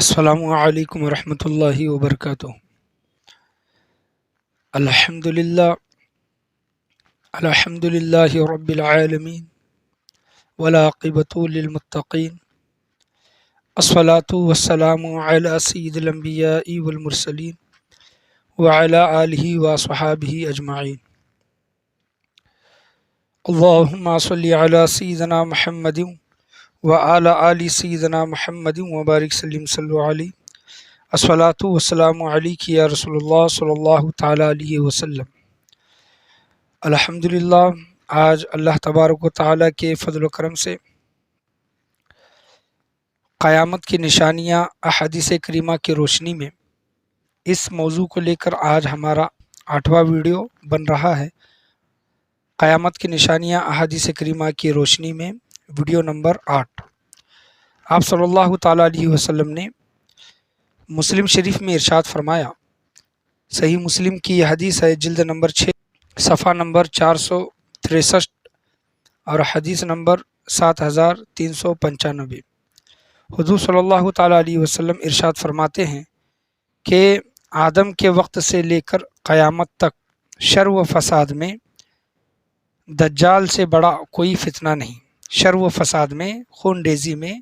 السلام علیکم ورحمۃ اللہ وبرکاتہ۔ الحمد للہ رب العالمین والعاقبۃ للمتقین، الصلاۃ والسلام علی سید الانبیاء والمرسلین وعلی آلہ وصحابہ اجمعین۔ اللہم صلی علی سیدنا محمد وعلی آل سیدنا محمد وبارک سلم صلو علیہ۔ الصلاۃ والسلام علیک یا رسول اللہ صلی اللہ تعالیٰ علیہ وسلم۔ الحمدللہ، آج اللہ تبارک و تعالیٰ کے فضل و کرم سے قیامت کی نشانیاں احادیث کریمہ کی روشنی میں اس موضوع کو لے کر آج ہمارا 8واں ویڈیو بن رہا ہے۔ قیامت کی نشانیاں احادیث کریمہ کی روشنی میں ویڈیو نمبر 8۔ آپ صلی اللہ تعالیٰ علیہ وسلم نے مسلم شریف میں ارشاد فرمایا، صحیح مسلم کی یہ حدیث ہے، جلد نمبر 6 صفحہ نمبر 463 اور حدیث نمبر 7395۔ حضور صلی اللہ تعالیٰ علیہ وسلم ارشاد فرماتے ہیں کہ آدم کے وقت سے لے کر قیامت تک شر و فساد میں دجال سے بڑا کوئی فتنہ نہیں۔ شر و فساد میں، خون ریزی میں،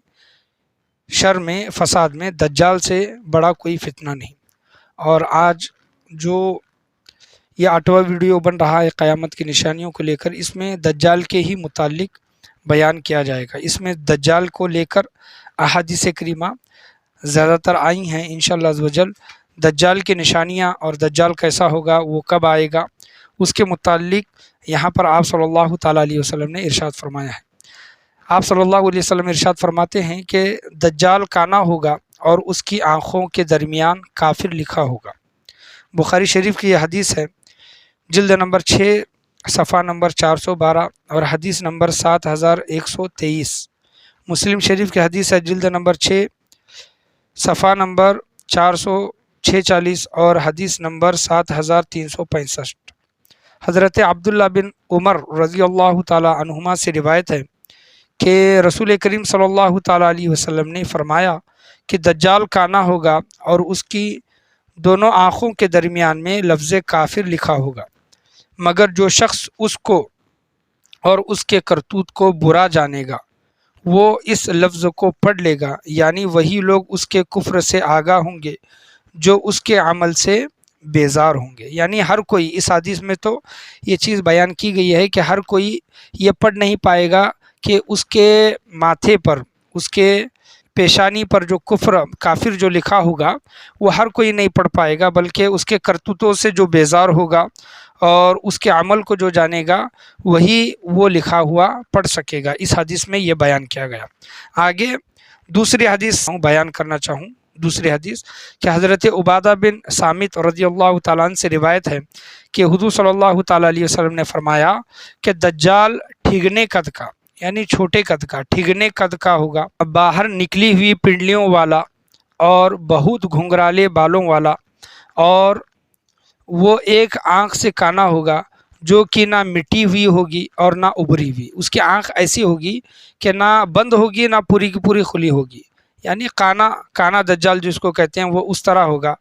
شر میں، فساد میں دجال سے بڑا کوئی فتنہ نہیں۔ اور آج جو یہ 8واں ویڈیو بن رہا ہے قیامت کی نشانیوں کو لے کر، اس میں دجال کے ہی متعلق بیان کیا جائے گا۔ اس میں دجال کو لے کر احادیث کریمہ زیادہ تر آئی ہیں انشاءاللہ عز و جل۔ دجال کی نشانیاں اور دجال کیسا ہوگا، وہ کب آئے گا، اس کے متعلق یہاں پر آپ صلی اللہ تعالیٰ علیہ وسلم نے ارشاد فرمایا ہے۔ آپ صلی اللہ علیہ وسلم ارشاد فرماتے ہیں کہ دجال کانا ہوگا اور اس کی آنکھوں کے درمیان کافر لکھا ہوگا۔ بخاری شریف کی یہ حدیث ہے، جلد نمبر 6 صفحہ نمبر 412 اور حدیث نمبر 7123۔ مسلم شریف کی حدیث ہے، جلد نمبر 6 صفحہ نمبر 446 اور حدیث نمبر 7365۔ حضرت عبداللہ بن عمر رضی اللہ تعالی عنہما سے روایت ہے کہ رسول کریم صلی اللہ تعالیٰ علیہ وسلم نے فرمایا کہ دجال کانا ہوگا اور اس کی دونوں آنکھوں کے درمیان میں لفظ کافر لکھا ہوگا، مگر جو شخص اس کو اور اس کے کرتوت کو برا جانے گا وہ اس لفظ کو پڑھ لے گا، یعنی وہی لوگ اس کے کفر سے آگاہ ہوں گے جو اس کے عمل سے بیزار ہوں گے۔ یعنی ہر کوئی، اس حدیث میں تو یہ چیز بیان کی گئی ہے کہ ہر کوئی یہ پڑھ نہیں پائے گا کہ اس کے ماتھے پر، اس کے پیشانی پر جو کافر جو لکھا ہوگا وہ ہر کوئی نہیں پڑھ پائے گا، بلکہ اس کے کرتوتوں سے جو بیزار ہوگا اور اس کے عمل کو جو جانے گا وہی وہ لکھا ہوا پڑھ سکے گا۔ اس حدیث میں یہ بیان کیا گیا۔ آگے دوسری حدیث بیان کرنا چاہوں، دوسری حدیث کہ حضرت عبادہ بن صامت رضی اللہ تعالیٰ عنہ سے روایت ہے کہ حضور صلی اللہ تعالیٰ علیہ وسلم نے فرمایا کہ دجال ٹھگنے قد کا، یعنی چھوٹے قد کا، ٹھگنے قد کا ہوگا، باہر نکلی ہوئی پنڈلیوں والا اور بہت گھنگرالے بالوں والا، اور وہ ایک آنکھ سے کانا ہوگا جو کہ نہ مٹی ہوئی ہوگی اور نہ ابری ہوئی۔ اس کی آنکھ ایسی ہوگی کہ نہ بند ہوگی نہ پوری کی پوری کھلی ہوگی، یعنی کانا دجال جس کو کہتے ہیں وہ اس طرح ہوگا۔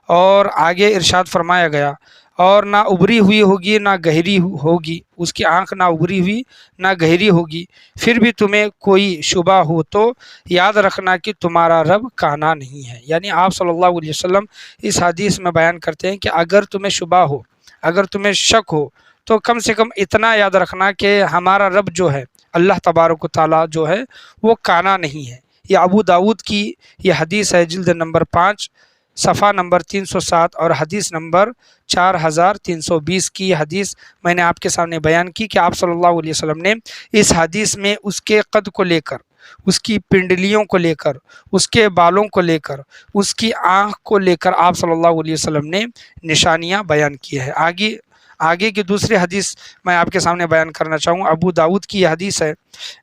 اور آگے ارشاد فرمایا گیا، اور نہ ابری ہوئی ہوگی نہ گہری ہوگی، اس کی آنکھ نہ ابری ہوئی نہ گہری ہوگی۔ پھر بھی تمہیں کوئی شبہ ہو تو یاد رکھنا کہ تمہارا رب کانا نہیں ہے۔ یعنی آپ صلی اللہ علیہ وسلم اس حدیث میں بیان کرتے ہیں کہ اگر تمہیں شبہ ہو، اگر تمہیں شک ہو، تو کم سے کم اتنا یاد رکھنا کہ ہمارا رب جو ہے، اللہ تبارک و تعالیٰ جو ہے، وہ کانا نہیں ہے۔ یہ ابو داؤد کی یہ حدیث ہے، جلد نمبر 5 صفحہ نمبر 307 اور حدیث نمبر 4320 کی حدیث میں نے آپ کے سامنے بیان کی کہ آپ صلی اللہ علیہ وسلم نے اس حدیث میں اس کے قد کو لے کر، اس کی پنڈلیوں کو لے کر، اس کے بالوں کو لے کر، اس کی آنکھ کو لے کر آپ صلی اللہ علیہ وسلم نے نشانیاں بیان کی ہے۔ آگے کی دوسری حدیث میں آپ کے سامنے بیان کرنا چاہوں، ابو داؤد کی یہ حدیث ہے،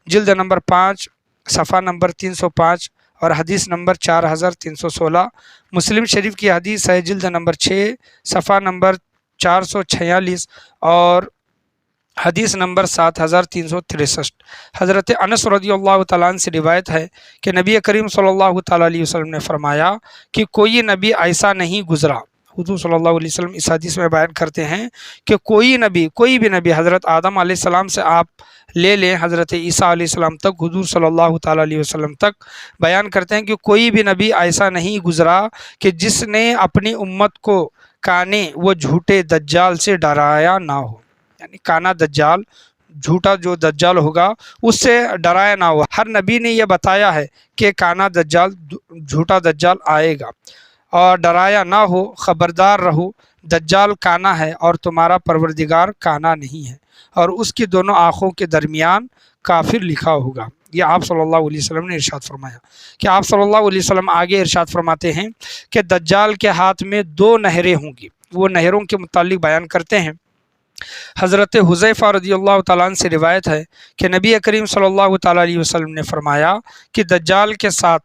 جلد نمبر 5 صفحہ نمبر 305 اور حدیث نمبر 4316۔ مسلم شریف کی حدیث ہے، جلد نمبر 6 صفحہ نمبر 446 اور حدیث نمبر 7363۔ حضرت انس رضی اللہ تعالیٰ عنہ سے روایت ہے کہ نبی کریم صلی اللہ تعالیٰ علیہ وسلم نے فرمایا کہ کوئی نبی ایسا نہیں گزرا۔ حضور صلی اللہ علیہ وسلم اس حدیث میں بیان کرتے ہیں کہ کوئی بھی نبی حضرت آدم علیہ السلام سے آپ لے لیں حضرت عیسیٰ علیہ السلام تک، حضور صلی اللہ تعالیٰ علیہ وسلم تک بیان کرتے ہیں کہ کوئی بھی نبی ایسا نہیں گزرا کہ جس نے اپنی امت کو کانے و جھوٹے دجال سے ڈرایا نہ ہو، یعنی کانا دجال، جھوٹا جو دجال ہوگا اس سے ڈرایا نہ ہو۔ ہر نبی نے یہ بتایا ہے کہ کانا دجال، جھوٹا دجال آئے گا، اور ڈرایا نہ ہو، خبردار رہو، دجال کانا ہے اور تمہارا پروردگار کانا نہیں ہے، اور اس کی دونوں آنکھوں کے درمیان کافر لکھا ہوگا۔ یہ آپ صلی اللہ علیہ وسلم نے ارشاد فرمایا کہ آپ صلی اللہ علیہ وسلم آگے ارشاد فرماتے ہیں کہ دجال کے ہاتھ میں 2 نہریں ہوں گی۔ وہ نہروں کے متعلق بیان کرتے ہیں، حضرت حذیفہ رضی اللہ تعالیٰ عنہ سے روایت ہے کہ نبی کریم صلی اللہ تعالیٰ علیہ وسلم نے فرمایا کہ دجال کے ساتھ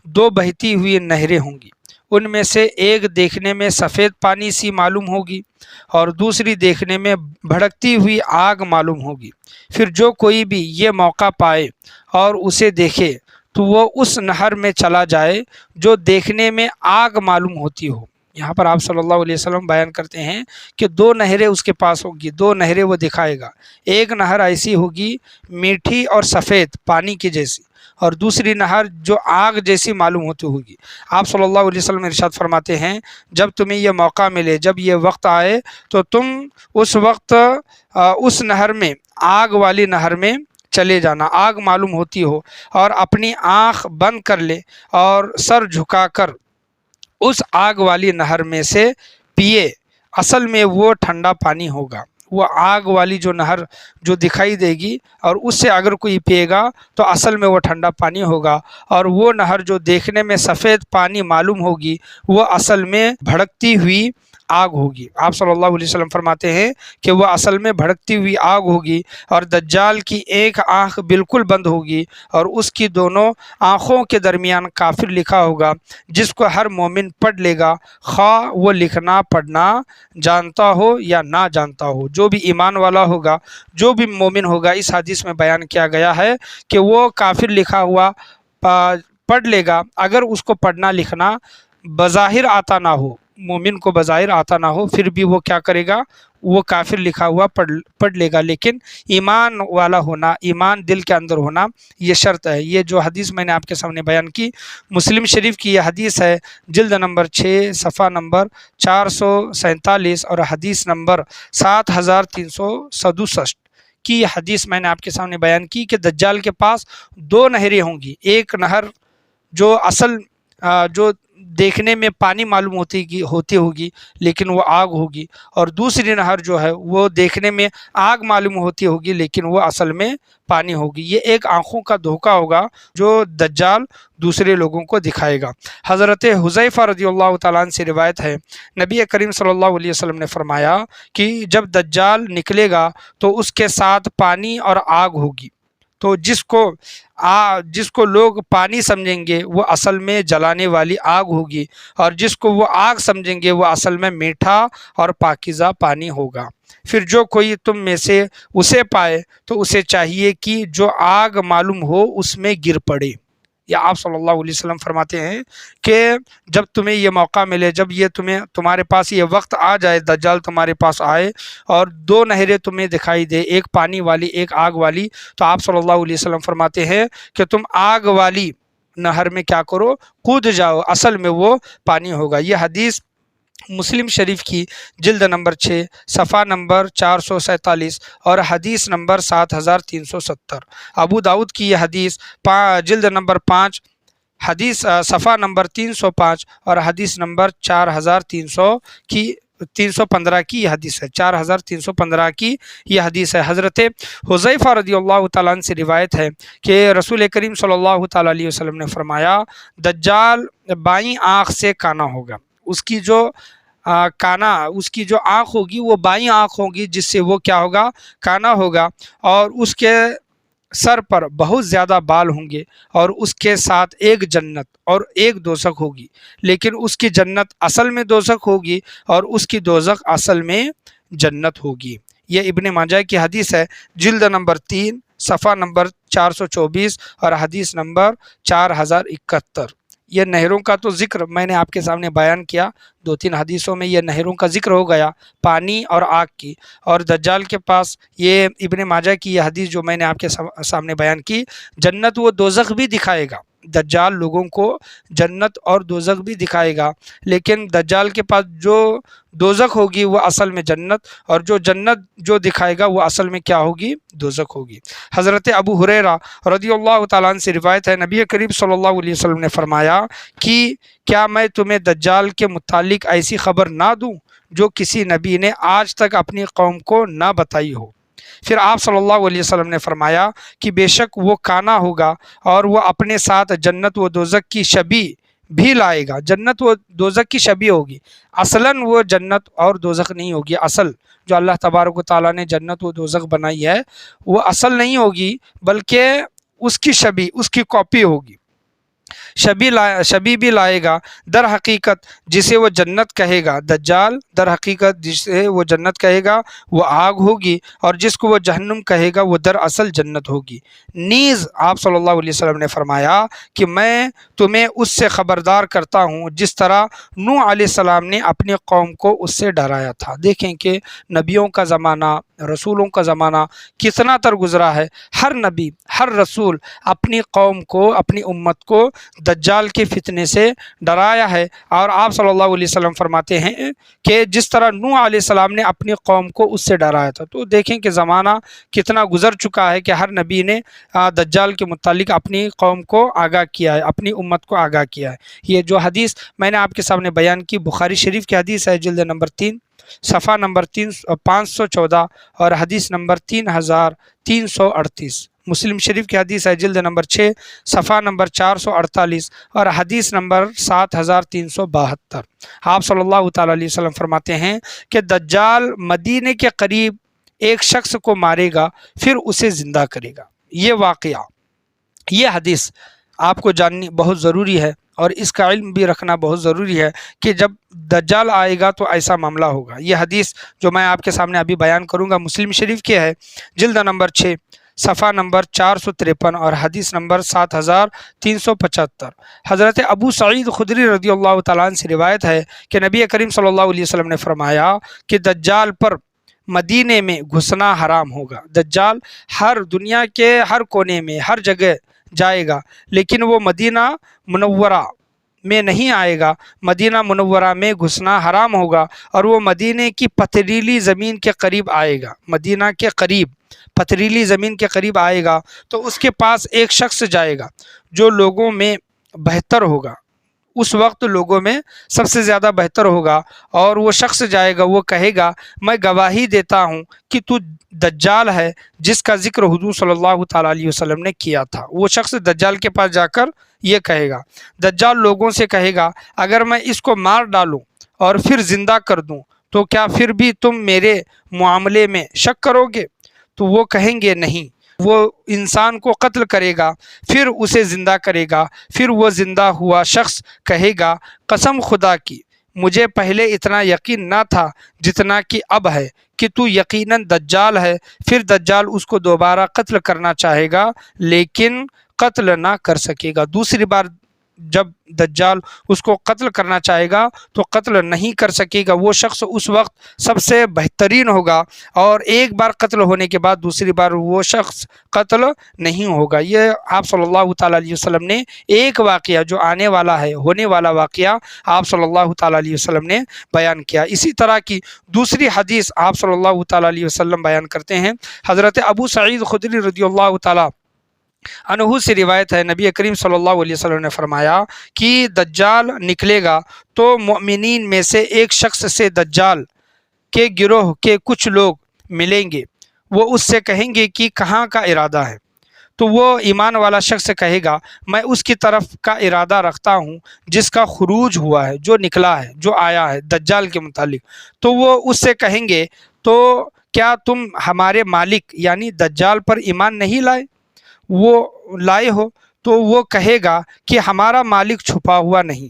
2 بہتی ہوئی نہریں ہوں گی، ان میں سے ایک دیکھنے میں سفید پانی سی معلوم ہوگی اور دوسری دیکھنے میں بھڑکتی ہوئی آگ معلوم ہوگی۔ پھر جو کوئی بھی یہ موقع پائے اور اسے دیکھے تو وہ اس نہر میں چلا جائے جو دیکھنے میں آگ معلوم ہوتی ہو۔ یہاں پر آپ صلی اللہ علیہ وسلم بیان کرتے ہیں کہ 2 نہریں اس کے پاس ہوگی، 2 نہریں وہ دکھائے گا۔ ایک نہر ایسی ہوگی میٹھی اور سفید پانی کی جیسی، اور دوسری نہر جو آگ جیسی معلوم ہوتی ہوگی۔ آپ صلی اللہ علیہ وسلم ارشاد فرماتے ہیں جب تمہیں یہ موقع ملے، جب یہ وقت آئے تو تم اس وقت اس نہر میں، آگ والی نہر میں چلے جانا، آگ معلوم ہوتی ہو، اور اپنی آنکھ بند کر لے اور سر جھکا کر اس آگ والی نہر میں سے پیے، اصل میں وہ ٹھنڈا پانی ہوگا۔ وہ آگ والی جو نہر جو دکھائی دے گی اور اس سے اگر کوئی پیے گا تو اصل میں وہ ٹھنڈا پانی ہوگا، اور وہ نہر جو دیکھنے میں سفید پانی معلوم ہوگی وہ اصل میں بھڑکتی ہوئی آگ ہوگی۔ آپ صلی اللہ علیہ وسلم فرماتے ہیں کہ وہ اصل میں بھڑکتی ہوئی آگ ہوگی، اور دجال کی ایک آنکھ بالکل بند ہوگی اور اس کی دونوں آنکھوں کے درمیان کافر لکھا ہوگا، جس کو ہر مومن پڑھ لے گا، خواہ وہ لکھنا پڑھنا جانتا ہو یا نہ جانتا ہو۔ جو بھی ایمان والا ہوگا، جو بھی مومن ہوگا، اس حدیث میں بیان کیا گیا ہے کہ وہ کافر لکھا ہوا پڑھ لے گا، اگر اس کو پڑھنا لکھنا بظاہر آتا نہ ہو، مومن کو بظاہر آتا نہ ہو، پھر بھی وہ کیا کرے گا، وہ کافر لکھا ہوا پڑھ لے گا۔ لیکن ایمان والا ہونا، ایمان دل کے اندر ہونا، یہ شرط ہے۔ یہ جو حدیث میں نے آپ کے سامنے بیان کی، مسلم شریف کی یہ حدیث ہے، جلد نمبر 6 صفحہ نمبر 447 اور حدیث نمبر 7367 کی حدیث میں نے آپ کے سامنے بیان کی کہ دجال کے پاس 2 نہریں ہوں گی۔ ایک نہر جو اصل جو دیکھنے میں پانی معلوم ہوتی ہوگی لیکن وہ آگ ہوگی، اور دوسری نہر جو ہے وہ دیکھنے میں آگ معلوم ہوتی ہوگی لیکن وہ اصل میں پانی ہوگی۔ یہ ایک آنکھوں کا دھوکہ ہوگا جو دجال دوسرے لوگوں کو دکھائے گا۔ حضرت حذیفہ رضی اللہ تعالیٰ عنہ سے روایت ہے، نبی کریم صلی اللہ علیہ وسلم نے فرمایا کہ جب دجال نکلے گا تو اس کے ساتھ پانی اور آگ ہوگی، تو جس کو لوگ پانی سمجھیں گے وہ اصل میں جلانے والی آگ ہوگی، اور جس کو وہ آگ سمجھیں گے وہ اصل میں میٹھا اور پاکیزہ پانی ہوگا۔ پھر جو کوئی تم میں سے اسے پائے تو اسے چاہیے کہ جو آگ معلوم ہو اس میں گر پڑے۔ یا آپ صلی اللہ علیہ وسلم فرماتے ہیں کہ جب تمہیں یہ موقع ملے، جب یہ تمہارے پاس یہ وقت آ جائے، دجال تمہارے پاس آئے اور 2 نہریں تمہیں دکھائی دے، ایک پانی والی ایک آگ والی، تو آپ صلی اللہ علیہ وسلم فرماتے ہیں کہ تم آگ والی نہر میں کیا کرو، کود جاؤ، اصل میں وہ پانی ہوگا۔ یہ حدیث مسلم شریف کی جلد نمبر 6 صفحہ نمبر 447 اور حدیث نمبر 7370۔ ابو داؤد کی یہ حدیث جلد نمبر 5 حدیث صفحہ نمبر 305 اور حدیث نمبر 4315 کی یہ حدیث ہے، 4315 کی یہ حدیث ہے۔ حضرت حذیفہ رضی اللہ تعالیٰ عنہ سے روایت ہے کہ رسول کریم صلی اللہ تعالیٰ علیہ وسلم نے فرمایا دجال بائیں آنکھ سے کانا ہوگا، اس کی جو اس کی جو آنکھ ہوگی وہ بائیں آنکھ ہوگی جس سے وہ کیا ہوگا، کانا ہوگا، اور اس کے سر پر بہت زیادہ بال ہوں گے، اور اس کے ساتھ ایک جنت اور ایک دوزخ ہوگی، لیکن اس کی جنت اصل میں دوزخ ہوگی اور اس کی دوزخ اصل میں جنت ہوگی۔ یہ ابن ماجہ کی حدیث ہے، جلد نمبر 3 صفحہ نمبر 424 اور حدیث نمبر 4071۔ یہ نہروں کا تو ذکر میں نے آپ کے سامنے بیان کیا، 2-3 حدیثوں میں یہ نہروں کا ذکر ہو گیا، پانی اور آگ کی۔ اور دجال کے پاس یہ ابن ماجہ کی یہ حدیث جو میں نے آپ کے سامنے بیان کی، جنت و دوزخ بھی دکھائے گا۔ دجال لوگوں کو جنت اور دوزخ بھی دکھائے گا، لیکن دجال کے پاس جو دوزخ ہوگی وہ اصل میں جنت، اور جو جنت جو دکھائے گا وہ اصل میں کیا ہوگی؟ دوزخ ہوگی۔ حضرت ابو ہریرہ رضی اللہ تعالیٰ عنہ سے روایت ہے، نبی کریم صلی اللہ علیہ وسلم نے فرمایا کہ کیا میں تمہیں دجال کے متعلق ایسی خبر نہ دوں جو کسی نبی نے آج تک اپنی قوم کو نہ بتائی ہو؟ پھر آپ صلی اللہ علیہ وسلم نے فرمایا کہ بے شک وہ کانا ہوگا اور وہ اپنے ساتھ جنت و دوزخ کی شبیہ بھی لائے گا۔ جنت و دوزخ کی شبیہ ہوگی، اصلاً وہ جنت اور دوزخ نہیں ہوگی۔ اصل جو اللہ تبارک و تعالیٰ نے جنت و دوزخ بنائی ہے وہ اصل نہیں ہوگی، بلکہ اس کی شبیہ، اس کی کاپی ہوگی۔ شبیہ بھی لائے گا۔ در حقیقت جسے وہ جنت کہے گا دجال، در حقیقت جسے وہ جنت کہے گا وہ آگ ہوگی، اور جس کو وہ جہنم کہے گا وہ در اصل جنت ہوگی۔ نیز آپ صلی اللہ علیہ وسلم نے فرمایا کہ میں تمہیں اس سے خبردار کرتا ہوں جس طرح نوح علیہ السلام نے اپنی قوم کو اس سے ڈرایا تھا۔ دیکھیں کہ نبیوں کا زمانہ، رسولوں کا زمانہ کتنا تر گزرا ہے۔ ہر نبی، ہر رسول اپنی قوم کو، اپنی امت کو دجال کے فتنے سے ڈرایا ہے، اور آپ صلی اللہ علیہ وسلم فرماتے ہیں کہ جس طرح نوح علیہ السلام نے اپنی قوم کو اس سے ڈرایا تھا۔ تو دیکھیں کہ زمانہ کتنا گزر چکا ہے کہ ہر نبی نے دجال کے متعلق اپنی قوم کو آگاہ کیا ہے، اپنی امت کو آگاہ کیا ہے۔ یہ جو حدیث میں نے آپ کے سامنے بیان کی بخاری شریف کی حدیث ہے، جلد نمبر 3 صفحہ نمبر 514 اور حدیث نمبر 3338۔ مسلم شریف کی حدیث ہے، جلد نمبر 6 صفحہ نمبر 448 اور حدیث نمبر 7372۔ آپ صلی اللہ تعالیٰ علیہ وسلم فرماتے ہیں کہ دجال مدینے کے قریب ایک شخص کو مارے گا، پھر اسے زندہ کرے گا۔ یہ واقعہ، یہ حدیث آپ کو جاننی بہت ضروری ہے، اور اس کا علم بھی رکھنا بہت ضروری ہے کہ جب دجال آئے گا تو ایسا معاملہ ہوگا۔ یہ حدیث جو میں آپ کے سامنے ابھی بیان کروں گا مسلم شریف کی ہے، جلد نمبر 6 صفحہ نمبر 453 اور حدیث نمبر 7375۔ حضرت ابو سعید خدری رضی اللہ تعالیٰ عنہ سے روایت ہے کہ نبی کریم صلی اللہ علیہ وسلم نے فرمایا کہ دجال پر مدینے میں گھسنا حرام ہوگا۔ دجال ہر دنیا کے ہر کونے میں، ہر جگہ جائے گا، لیکن وہ مدینہ منورہ میں نہیں آئے گا۔ مدینہ منورہ میں گھسنا حرام ہوگا، اور وہ مدینے کی پتھریلی زمین کے قریب آئے گا۔ مدینہ کے قریب، پتھریلی زمین کے قریب آئے گا تو اس کے پاس ایک شخص جائے گا جو لوگوں میں بہتر ہوگا، اس وقت لوگوں میں سب سے زیادہ بہتر ہوگا، اور وہ شخص جائے گا، وہ کہے گا میں گواہی دیتا ہوں کہ تو دجال ہے جس کا ذکر حضور صلی اللہ تعالیٰ علیہ وسلم نے کیا تھا۔ وہ شخص دجال کے پاس جا کر یہ کہے گا۔ دجال لوگوں سے کہے گا اگر میں اس کو مار ڈالوں اور پھر زندہ کر دوں تو کیا پھر بھی تم میرے معاملے میں شک کرو گے؟ تو وہ کہیں گے نہیں۔ وہ انسان کو قتل کرے گا، پھر اسے زندہ کرے گا، پھر وہ زندہ ہوا شخص کہے گا قسم خدا کی مجھے پہلے اتنا یقین نہ تھا جتنا کہ اب ہے کہ تو یقیناً دجال ہے۔ پھر دجال اس کو دوبارہ قتل کرنا چاہے گا لیکن قتل نہ کر سکے گا۔ دوسری بار جب دجال اس کو قتل کرنا چاہے گا تو قتل نہیں کر سکے گا۔ وہ شخص اس وقت سب سے بہترین ہوگا، اور ایک بار قتل ہونے کے بعد دوسری بار وہ شخص قتل نہیں ہوگا۔ یہ آپ صلی اللہ تعالیٰ علیہ وسلم نے ایک واقعہ جو آنے والا ہے، ہونے والا واقعہ آپ صلی اللہ تعالیٰ علیہ وسلم نے بیان کیا۔ اسی طرح کی دوسری حدیث آپ صلی اللہ تعالیٰ علیہ وسلم بیان کرتے ہیں۔ حضرت ابو سعید خدری رضی اللہ تعالیٰ عنہ سے روایت ہے، نبی کریم صلی اللہ علیہ وسلم نے فرمایا کہ دجال نکلے گا تو مؤمنین میں سے ایک شخص سے دجال کے گروہ کے کچھ لوگ ملیں گے۔ وہ اس سے کہیں گے کہ کہاں کا ارادہ ہے؟ تو وہ ایمان والا شخص کہے گا میں اس کی طرف کا ارادہ رکھتا ہوں جس کا خروج ہوا ہے، جو نکلا ہے، جو آیا ہے دجال کے متعلق۔ تو وہ اس سے کہیں گے تو کیا تم ہمارے مالک یعنی دجال پر ایمان نہیں لائے؟ وہ لائے ہو؟ تو وہ کہے گا کہ ہمارا مالک چھپا ہوا نہیں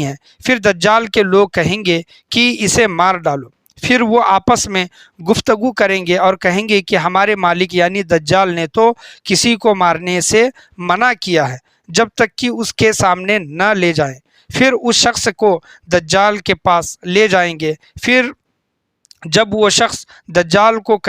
ہے۔ پھر دجال کے لوگ کہیں گے کہ اسے مار ڈالو۔ پھر وہ آپس میں گفتگو کریں گے اور کہیں گے کہ ہمارے مالک یعنی دجال نے تو کسی کو مارنے سے منع کیا ہے جب تک کہ اس کے سامنے نہ لے جائیں۔ پھر اس شخص کو دجال کے پاس لے جائیں گے۔ پھر جب وہ شخص دجال کو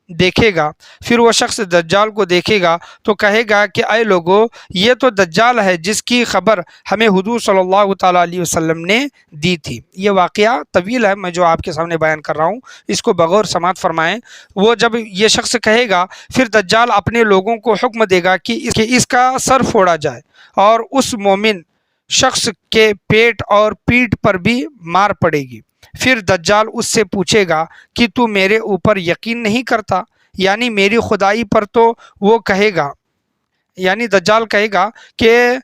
دیکھے گا، پھر وہ شخص دجال کو دیکھے گا تو کہے گا کہ اے لوگو، یہ تو دجال ہے جس کی خبر ہمیں حضور صلی اللہ تعالیٰ علیہ وسلم نے دی تھی۔ یہ واقعہ طویل ہے، میں جو آپ کے سامنے بیان کر رہا ہوں اس کو بغور سماعت فرمائیں۔ وہ جب یہ شخص کہے گا، پھر دجال اپنے لوگوں کو حکم دے گا کہ اس کا سر پھوڑا جائے اور اس مومن شخص کے پیٹ اور پیٹھ پر بھی مار پڑے گی۔ پھر دجال اس سے پوچھے گا کہ تو میرے اوپر یقین نہیں کرتا، یعنی میری خدائی پر؟ تو وہ کہے گا، یعنی دجال کہے گا کہ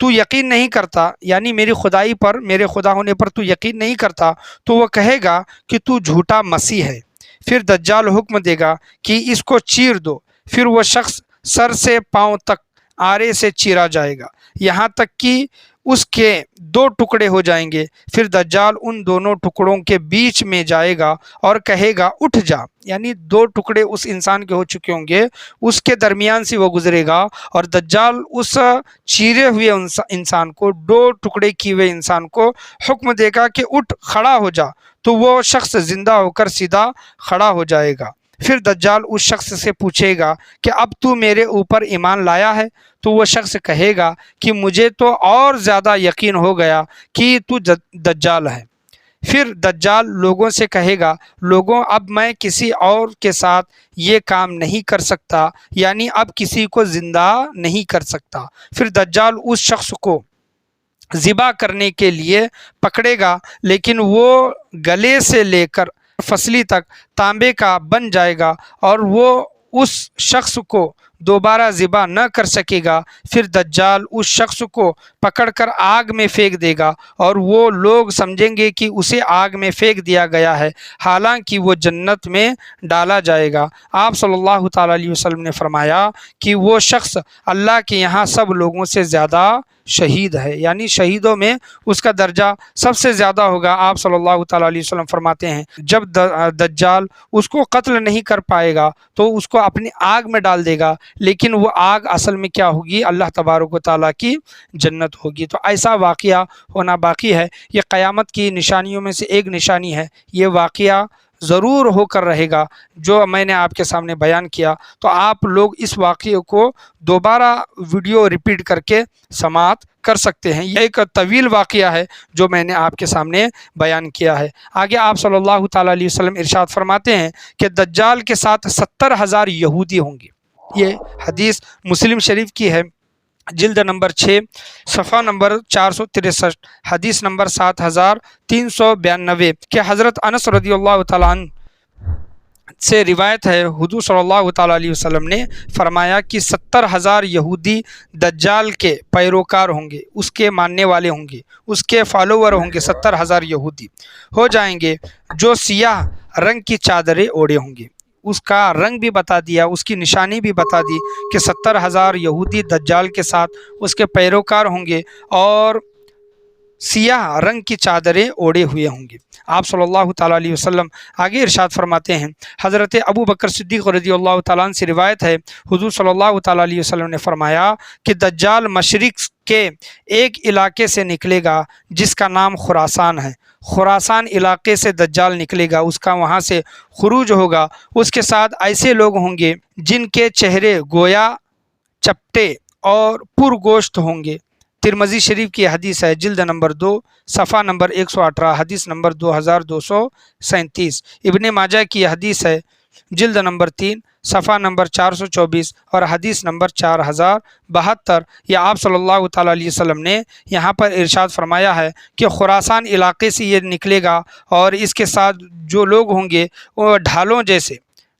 تو یقین نہیں کرتا، یعنی میری خدائی پر، میرے خدا ہونے پر تو یقین نہیں کرتا۔ تو وہ کہے گا کہ تو جھوٹا مسیح ہے۔ پھر دجال حکم دے گا کہ اس کو چیر دو۔ پھر وہ شخص سر سے پاؤں تک آرے سے چیرا جائے گا یہاں تک کہ اس کے دو ٹکڑے ہو جائیں گے۔ پھر دجال ان دونوں ٹکڑوں کے بیچ میں جائے گا اور کہے گا اٹھ جا، یعنی دو ٹکڑے اس انسان کے ہو چکے ہوں گے، اس کے درمیان سے وہ گزرے گا اور دجال اس چیرے ہوئے انسان کو، دو ٹکڑے کیے ہوئے انسان کو حکم دے گا کہ اٹھ، کھڑا ہو جا، تو وہ شخص زندہ ہو کر سیدھا کھڑا ہو جائے گا۔ پھر دجال اس شخص سے پوچھے گا کہ اب تو میرے اوپر ایمان لایا ہے؟ تو وہ شخص کہے گا کہ مجھے تو اور زیادہ یقین ہو گیا کہ تو دجال ہے۔ پھر دجال لوگوں سے کہے گا، لوگوں، اب میں کسی اور کے ساتھ یہ کام نہیں کر سکتا، یعنی اب کسی کو زندہ نہیں کر سکتا۔ پھر دجال اس شخص کو ذبح کرنے کے لیے پکڑے گا، لیکن وہ گلے سے لے کر فصلی تک تانبے کا بن جائے گا اور وہ اس شخص کو دوبارہ ذبح نہ کر سکے گا۔ پھر دجال اس شخص کو پکڑ کر آگ میں پھینک دے گا اور وہ لوگ سمجھیں گے کہ اسے آگ میں پھینک دیا گیا ہے، حالانکہ وہ جنت میں ڈالا جائے گا۔ آپ صلی اللہ تعالیٰ علیہ وسلم نے فرمایا کہ وہ شخص اللہ کے یہاں سب لوگوں سے زیادہ شہید ہے، یعنی شہیدوں میں اس کا درجہ سب سے زیادہ ہوگا۔ آپ صلی اللہ تعالیٰ علیہ وسلم فرماتے ہیں جب دجال اس کو قتل نہیں کر پائے گا تو اس کو اپنی آگ میں ڈال دے گا، لیکن وہ آگ اصل میں کیا ہوگی؟ اللہ تبارک و تعالیٰ کی جنت ہوگی۔ تو ایسا واقعہ ہونا باقی ہے۔ یہ قیامت کی نشانیوں میں سے ایک نشانی ہے۔ یہ واقعہ ضرور ہو کر رہے گا جو میں نے آپ کے سامنے بیان کیا۔ تو آپ لوگ اس واقعے کو دوبارہ ویڈیو ریپیٹ کر کے سماعت کر سکتے ہیں۔ یہ ایک طویل واقعہ ہے جو میں نے آپ کے سامنے بیان کیا ہے۔ آگے آپ صلی اللہ تعالیٰ علیہ وسلم ارشاد فرماتے ہیں کہ دجال کے ساتھ 70,000 یہودی ہوں گے۔ یہ حدیث مسلم شریف کی ہے، جلد نمبر 6 صفحہ نمبر 463، حدیث نمبر 7392 کہ حضرت انس رضی اللہ تعالیٰ عنہ سے روایت ہے، حضور صلی اللہ تعالیٰ علیہ وسلم نے فرمایا کہ 70,000 یہودی دجال کے پیروکار ہوں گے، اس کے ماننے والے ہوں گے، اس کے فالوور ہوں گے۔ 70,000 یہودی ہو جائیں گے جو سیاہ رنگ کی چادریں اوڑے ہوں گے۔ اس کا رنگ بھی بتا دیا، اس کی نشانی بھی بتا دی کہ 70,000 یہودی دجال کے ساتھ اس کے پیروکار ہوں گے اور سیاہ رنگ کی چادریں اوڑے ہوئے ہوں گے۔ آپ صلی اللہ تعالیٰ علیہ وسلم آگے ارشاد فرماتے ہیں، حضرت ابو بکر صدیق رضی اللہ تعالیٰ عنہ سے روایت ہے، حضور صلی اللہ تعالیٰ علیہ وسلم نے فرمایا کہ دجال مشرق کے ایک علاقے سے نکلے گا جس کا نام خراسان ہے۔ خراسان علاقے سے دجال نکلے گا، اس کا وہاں سے خروج ہوگا۔ اس کے ساتھ ایسے لوگ ہوں گے جن کے چہرے گویا چپٹے اور پرگوشت ہوں گے۔ ترمذی شریف کی حدیث ہے، جلد نمبر 2 صفحہ نمبر 118، حدیث نمبر 2237۔ ابن ماجہ کی حدیث ہے، جلد نمبر 3 صفحہ نمبر 424 اور حدیث نمبر 4072۔ یہ آپ صلی اللہ تعالیٰ علیہ وسلم نے یہاں پر ارشاد فرمایا ہے کہ خراسان علاقے سے یہ نکلے گا اور اس کے ساتھ جو لوگ ہوں گے وہ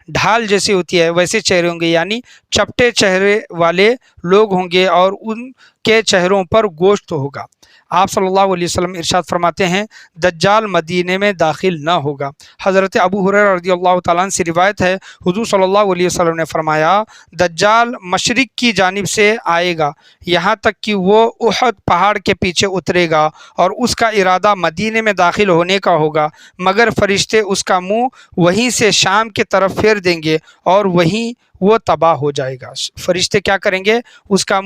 ڈھال جیسی ہوتی ہے ویسے چہرے ہوں گے، یعنی چپٹے چہرے والے لوگ ہوں گے اور ان کے چہروں پر گوشت ہوگا۔ آپ صلی اللہ علیہ وسلم ارشاد فرماتے ہیں دجال مدینے میں داخل نہ ہوگا۔ حضرت ابو ہریرہ رضی اللہ تعالیٰ عنہ سے روایت ہے حضور صلی اللہ علیہ وسلم نے فرمایا دجال مشرق کی جانب سے آئے گا یہاں تک کہ وہ احد پہاڑ کے پیچھے اترے گا اور اس کا ارادہ مدینے میں داخل ہونے کا ہوگا، مگر فرشتے اس کا منہ وہیں سے شام کی طرف پھیر دیں گے اور وہیں وہ تباہ ہو جائے گا۔ فرشتے کیا کریں گے؟ اس کا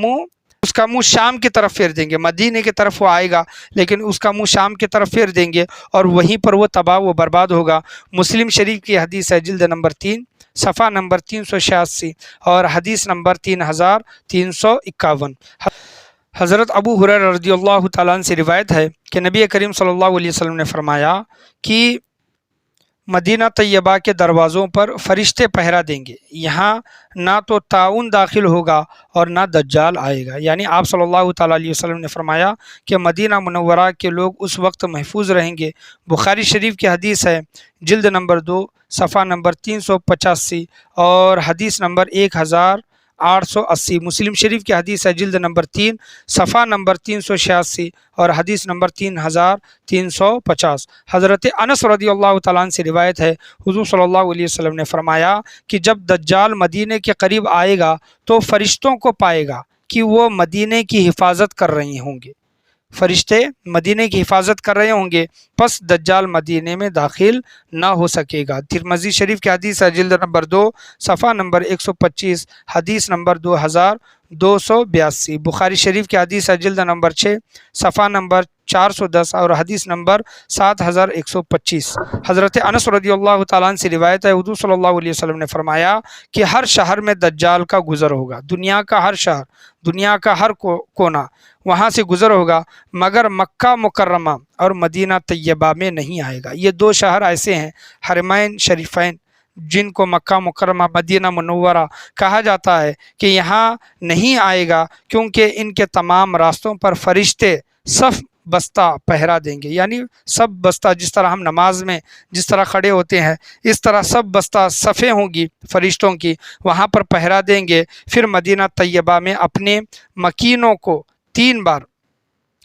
منہ شام کی طرف پھیر دیں گے، مدینے کی طرف وہ آئے گا لیکن اس کا منہ شام کی طرف پھیر دیں گے اور وہیں پر وہ تباہ و برباد ہوگا۔ مسلم شریف کی حدیث ہے، جلد نمبر 3 صفحہ نمبر 386 اور حدیث نمبر 3351۔ حضرت ابو ہریرہ رضی اللہ تعالیٰ عنہ سے روایت ہے کہ نبی کریم صلی اللہ علیہ وسلم نے فرمایا کہ مدینہ طیبہ کے دروازوں پر فرشتے پہرا دیں گے، یہاں نہ تو طاعون داخل ہوگا اور نہ دجال آئے گا۔ یعنی آپ صلی اللہ تعالیٰ علیہ وسلم نے فرمایا کہ مدینہ منورہ کے لوگ اس وقت محفوظ رہیں گے۔ بخاری شریف کی حدیث ہے، جلد نمبر 2 صفحہ نمبر 385 اور حدیث نمبر 1880۔ مسلم شریف کی حدیث ہے، جلد نمبر 3 صفحہ نمبر 386 اور حدیث نمبر 3350۔ حضرت انس رضی اللہ تعالیٰ عنہ سے روایت ہے حضور صلی اللہ علیہ وسلم نے فرمایا کہ جب دجال مدینے کے قریب آئے گا تو فرشتوں کو پائے گا کہ وہ مدینے کی حفاظت کر رہے ہوں گے، فرشتے مدینے کی حفاظت کر رہے ہوں گے، پس دجال مدینے میں داخل نہ ہو سکے گا۔ ترمذی شریف کی حدیث ہے، جلد نمبر 2 صفحہ نمبر 125 حدیث نمبر 2282۔ بخاری شریف کی حدیث ہے، جلد نمبر 6 صفحہ نمبر 410 اور حدیث نمبر 7125۔ حضرت انس رضی اللہ تعالیٰ عنہ سے روایت ہے حضور صلی اللہ علیہ وسلم نے فرمایا کہ ہر شہر میں دجال کا گزر ہوگا، دنیا کا ہر شہر، دنیا کا ہر کونا وہاں سے گزر ہوگا، مگر مکہ مکرمہ اور مدینہ طیبہ میں نہیں آئے گا۔ یہ 2 شہر ایسے ہیں حرمین شریفین جن کو مکہ مکرمہ مدینہ منورہ کہا جاتا ہے کہ یہاں نہیں آئے گا، کیونکہ ان کے تمام راستوں پر فرشتے صف بستہ پہرا دیں گے۔ یعنی سب بستہ، جس طرح ہم نماز میں جس طرح کھڑے ہوتے ہیں اس طرح سب بستہ صفیں ہوں گی فرشتوں کی، وہاں پر پہرا دیں گے۔ پھر مدینہ طیبہ میں اپنے مکینوں کو 3 بار،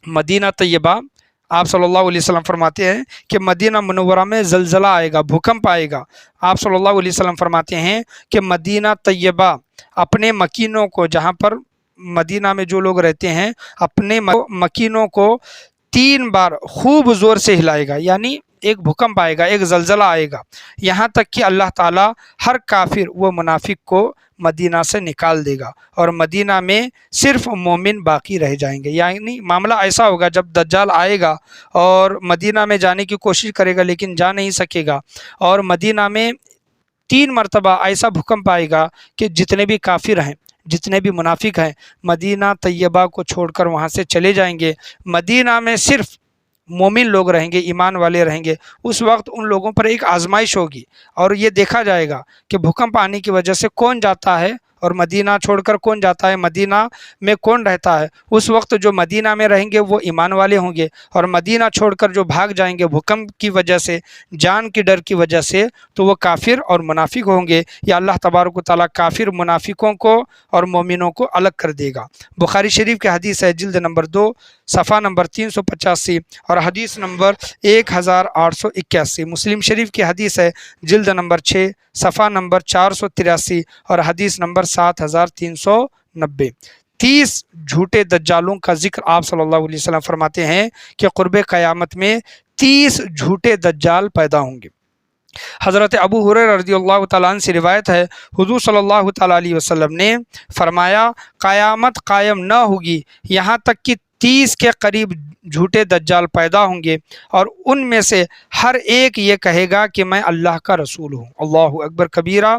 مدینہ طیبہ آپ صلی اللہ علیہ وسلم فرماتے ہیں کہ مدینہ منورہ میں زلزلہ آئے گا، بھوکمپ آئے گا۔ آپ صلی اللہ علیہ وسلم فرماتے ہیں کہ مدینہ طیبہ اپنے مکینوں کو، جہاں پر مدینہ میں جو لوگ رہتے ہیں، اپنے مکینوں کو 3 بار خوب زور سے ہلائے گا، یعنی ایک بھوکمپ آئے گا، ایک زلزلہ آئے گا، یہاں تک کہ اللہ تعالیٰ ہر کافر و منافق کو مدینہ سے نکال دے گا اور مدینہ میں صرف مومن باقی رہ جائیں گے۔ یعنی معاملہ ایسا ہوگا جب دجال آئے گا اور مدینہ میں جانے کی کوشش کرے گا لیکن جا نہیں سکے گا، اور مدینہ میں 3 مرتبہ ایسا بھوکمپ آئے گا کہ جتنے بھی کافر ہیں، جتنے بھی منافق ہیں، مدینہ طیبہ کو چھوڑ کر وہاں سے چلے جائیں گے، مدینہ میں صرف مومن لوگ رہیں گے، ایمان والے رہیں گے۔ اس وقت ان لوگوں پر ایک آزمائش ہوگی اور یہ دیکھا جائے گا کہ بھوکمپ آنے کی وجہ سے کون جاتا ہے اور مدینہ چھوڑ کر کون جاتا ہے، مدینہ میں کون رہتا ہے۔ اس وقت جو مدینہ میں رہیں گے وہ ایمان والے ہوں گے، اور مدینہ چھوڑ کر جو بھاگ جائیں گے بھوکمپ کی وجہ سے، جان کی ڈر کی وجہ سے، تو وہ کافر اور منافق ہوں گے۔ یا اللہ تبارک و تعالیٰ کافر منافقوں کو اور مومنوں کو الگ کر دے گا۔ بخاری شریف کی حدیث ہے، جلد نمبر 2 صفحہ نمبر 385 اور حدیث نمبر 1881۔ مسلم شریف کی حدیث ہے، جلد نمبر 6 صفحہ نمبر 483 اور حدیث نمبر 7390۔ 30 جھوٹے دجالوں کا ذکر آپ صلی اللہ علیہ وسلم فرماتے ہیں کہ قرب قیامت میں 30 جھوٹے دجال پیدا ہوں گے۔ حضرت ابو ہریرہ رضی اللہ تعالیٰ عنہ سے روایت ہے حضور صلی اللہ تعالیٰ علیہ وسلم نے فرمایا قیامت قائم نہ ہوگی یہاں تک کہ 30 کے قریب جھوٹے دجال پیدا ہوں گے، اور ان میں سے ہر ایک یہ کہے گا کہ میں اللہ کا رسول ہوں۔ اللہ اکبر کبیرہ،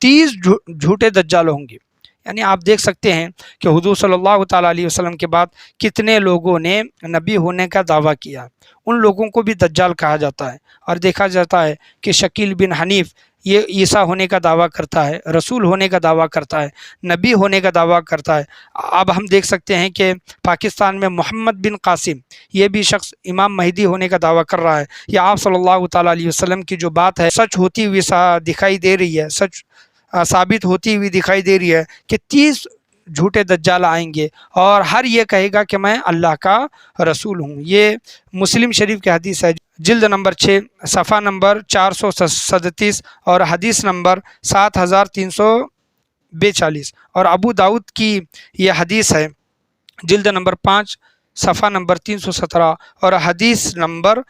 30 جھوٹے دجال ہوں گے۔ یعنی آپ دیکھ سکتے ہیں کہ حضور صلی اللہ تعالیٰ علیہ وسلم کے بعد کتنے لوگوں نے نبی ہونے کا دعویٰ کیا، ان لوگوں کو بھی دجال کہا جاتا ہے۔ اور دیکھا جاتا ہے کہ شکیل بن حنیف یہ عیسیٰ ہونے کا دعویٰ کرتا ہے، رسول ہونے کا دعویٰ کرتا ہے، نبی ہونے کا دعویٰ کرتا ہے۔ اب ہم دیکھ سکتے ہیں کہ پاکستان میں محمد بن قاسم یہ بھی شخص امام مہدی ہونے کا دعویٰ کر رہا ہے۔ یہ آپ صلی اللہ تعالیٰ علیہ وسلم کی جو بات ہے سچ ہوتی ہوئی دکھائی دے رہی ہے، سچ ثابت ہوتی ہوئی دکھائی دے رہی ہے کہ 30 جھوٹے دجال آئیں گے اور ہر یہ کہے گا کہ میں اللہ کا رسول ہوں۔ یہ مسلم شریف کی حدیث ہے، جلد نمبر 6 صفحہ نمبر 437 اور حدیث نمبر 7342، اور ابو داؤد کی یہ حدیث ہے، جلد نمبر 5 صفحہ نمبر 317 اور حدیث نمبر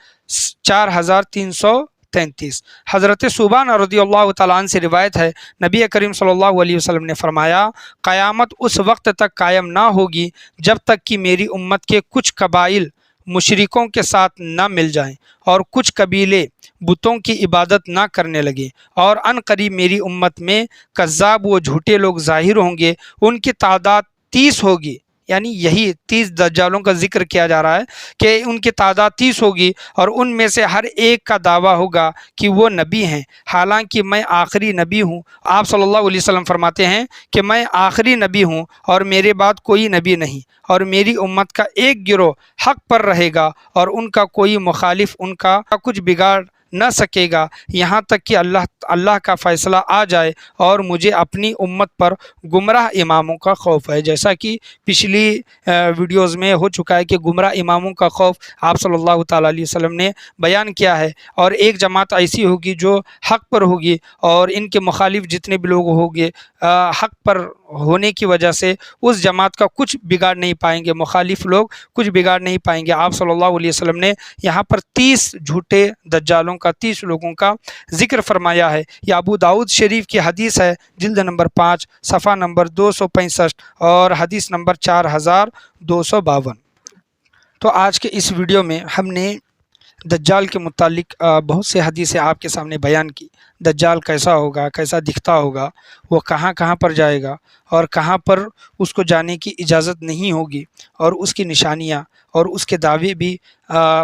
4333۔ حضرت صوبان رضی اللہ تعالیٰ عنہ سے روایت ہے، نبی کریم صلی اللہ علیہ وسلم نے فرمایا، قیامت اس وقت تک قائم نہ ہوگی جب تک کہ میری امت کے کچھ قبائل مشرکوں کے ساتھ نہ مل جائیں اور کچھ قبیلے بتوں کی عبادت نہ کرنے لگیں، اور ان قریب میری امت میں کذاب و جھوٹے لوگ ظاہر ہوں گے، ان کی تعداد 30 ہوگی۔ یعنی یہی 30 دجالوں کا ذکر کیا جا رہا ہے کہ ان کی تعداد 30 ہوگی، اور ان میں سے ہر ایک کا دعویٰ ہوگا کہ وہ نبی ہیں، حالانکہ میں آخری نبی ہوں۔ آپ صلی اللہ علیہ وسلم فرماتے ہیں کہ میں آخری نبی ہوں اور میرے بعد کوئی نبی نہیں، اور میری امت کا ایک گروہ حق پر رہے گا اور ان کا کوئی مخالف ان کا کچھ بگاڑ نہ سکے گا، یہاں تک کہ اللہ کا فیصلہ آ جائے، اور مجھے اپنی امت پر گمراہ اماموں کا خوف ہے۔ جیسا کہ پچھلی ویڈیوز میں ہو چکا ہے کہ گمراہ اماموں کا خوف آپ صلی اللہ تعالیٰ علیہ وسلم نے بیان کیا ہے، اور ایک جماعت ایسی ہوگی جو حق پر ہوگی، اور ان کے مخالف جتنے بھی لوگ ہوں گے حق پر ہونے کی وجہ سے اس جماعت کا کچھ بگاڑ نہیں پائیں گے، مخالف لوگ کچھ بگاڑ نہیں پائیں گے۔ آپ صلی اللہ علیہ وسلم نے یہاں پر 30 جھوٹے دجالوں کا، 30 لوگوں کا ذکر فرمایا ہے۔ یہ ابو داؤد شریف کی حدیث ہے، جلد نمبر 5 صفحہ نمبر 265 اور حدیث نمبر 4252۔ تو آج کے اس ویڈیو میں ہم نے دجال کے متعلق بہت سے حدیثیں آپ کے سامنے بیان کی۔ دجال کیسا ہوگا، کیسا دکھتا ہوگا، وہ کہاں کہاں پر جائے گا اور کہاں پر اس کو جانے کی اجازت نہیں ہوگی، اور اس کی نشانیاں اور اس کے دعوے بھی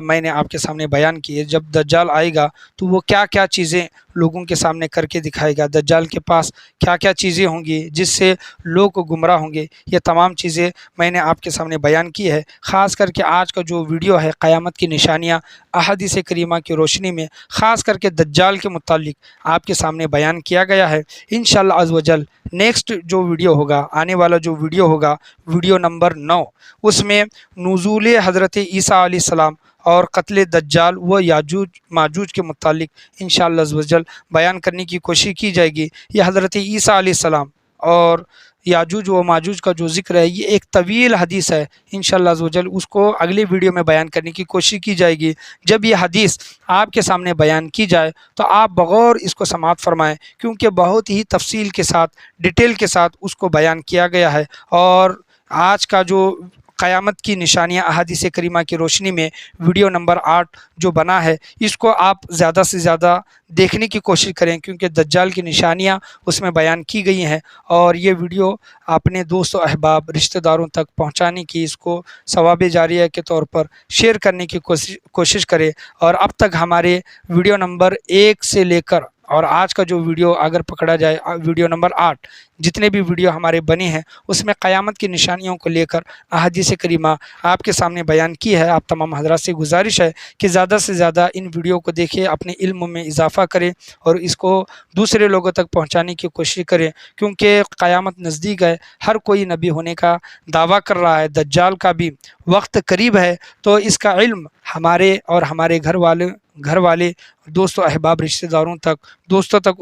میں نے آپ کے سامنے بیان کیے۔ جب دجال آئے گا تو وہ کیا کیا چیزیں لوگوں کے سامنے کر کے دکھائے گا، دجال کے پاس کیا کیا چیزیں ہوں گی جس سے لوگ گمراہ ہوں گے، یہ تمام چیزیں میں نے آپ کے سامنے بیان کی ہے۔ خاص کر کے آج کا جو ویڈیو ہے قیامت کی نشانیاں احادیث کریمہ کی روشنی میں خاص کر کے دجال کے متعلق آپ کے سامنے بیان کیا گیا ہے۔ انشاءاللہ عز و جل نیکسٹ جو ویڈیو ہوگا، آنے والا جو ویڈیو ہوگا، ویڈیو نمبر 9، اس میں نزول حضرت عیسیٰ علیہ السلام اور قتل دجال و یاجوج ماجوج کے متعلق انشاءاللہ عز و جل بیان کرنے کی کوشش کی جائے گی۔ یہ حضرت عیسیٰ علیہ السلام اور یاجوج و ماجوج کا جو ذکر ہے، یہ ایک طویل حدیث ہے، انشاءاللہ عز و جل اس کو اگلے ویڈیو میں بیان کرنے کی کوشش کی جائے گی۔ جب یہ حدیث آپ کے سامنے بیان کی جائے تو آپ بغور اس کو سماعت فرمائیں، کیونکہ بہت ہی تفصیل کے ساتھ، ڈیٹیل کے ساتھ اس کو بیان کیا گیا ہے۔ اور آج کا جو قیامت کی نشانیاں احادیث کریمہ کی روشنی میں ویڈیو نمبر 8 جو بنا ہے، اس کو آپ زیادہ سے زیادہ دیکھنے کی کوشش کریں، کیونکہ دجال کی نشانیاں اس میں بیان کی گئی ہیں، اور یہ ویڈیو اپنے دوست و احباب رشتہ داروں تک پہنچانے کی، اس کو ثواب جاریہ کے طور پر شیئر کرنے کی کوشش کرے۔ اور اب تک ہمارے ویڈیو نمبر 1 سے لے کر اور آج کا جو ویڈیو اگر پکڑا جائے ویڈیو نمبر 8، جتنے بھی ویڈیو ہمارے بنے ہیں اس میں قیامت کی نشانیوں کو لے کر احادیث کریمہ آپ کے سامنے بیان کی ہے۔ آپ تمام حضرات سے گزارش ہے کہ زیادہ سے زیادہ ان ویڈیو کو دیکھیں، اپنے علم میں اضافہ کریں اور اس کو دوسرے لوگوں تک پہنچانے کی کوشش کریں، کیونکہ قیامت نزدیک ہے، ہر کوئی نبی ہونے کا دعویٰ کر رہا ہے، دجال کا بھی وقت قریب ہے، تو اس کا علم ہمارے اور ہمارے گھر والے دوست و احباب رشتہ داروں تک، دوستوں تک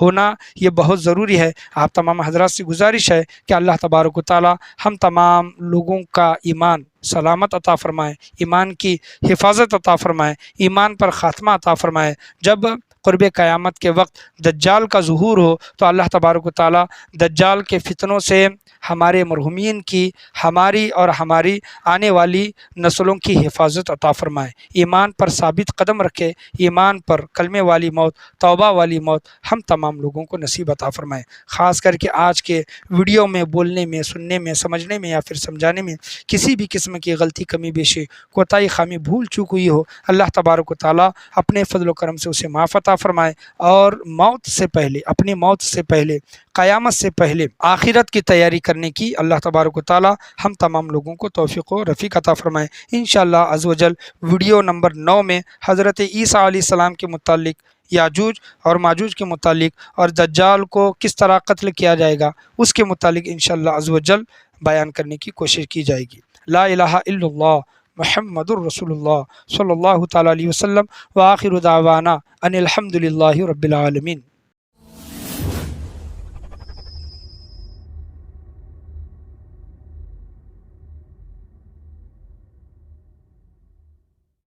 ہونا یہ بہت ضروری ہے۔ آپ تمام حضرات سے گزارش ہے کہ اللہ تبارک و تعالی ہم تمام لوگوں کا ایمان سلامت عطا فرمائے، ایمان کی حفاظت عطا فرمائے، ایمان پر خاتمہ عطا فرمائے۔ جب قرب قیامت کے وقت دجال کا ظہور ہو تو اللہ تبارک و تعالی دجال کے فتنوں سے ہمارے مرحومین کی، ہماری اور ہماری آنے والی نسلوں کی حفاظت عطا فرمائے، ایمان پر ثابت قدم رکھے، ایمان پر کلمے والی موت، توبہ والی موت ہم تمام لوگوں کو نصیب عطا فرمائے۔ خاص کر کے آج کے ویڈیو میں بولنے میں، سننے میں، سمجھنے میں یا پھر سمجھانے میں کسی بھی قسم کی غلطی، کمی بیشی، کوتاہی، خامی، بھول چوک ہوئی ہو، اللہ تبارک و تعالی اپنے فضل و کرم سے اسے معاف عطا فرمائے، اور موت سے پہلے، اپنی موت سے پہلے، قیامت سے پہلے آخرت کی تیاری کرنے کی اللہ تبارک و تعالی ہم تمام لوگوں کو توفیق و رفیق عطا فرمائے۔ انشاءاللہ عز و جل ویڈیو نمبر 9 میں حضرت عیسیٰ علیہ السلام کے متعلق یاجوج اور ماجوج کے متعلق اور دجال کو کس طرح قتل کیا جائے گا اس کے متعلق انشاءاللہ عز و جل بیان کرنے کی کوشش کی جائے گی۔ لا الہ الا اللہ محمد الرسول اللہ صلی اللہ تعالیٰ علیہ وسلم، وآخر دعوانا ان الحمد للہ رب العالمین۔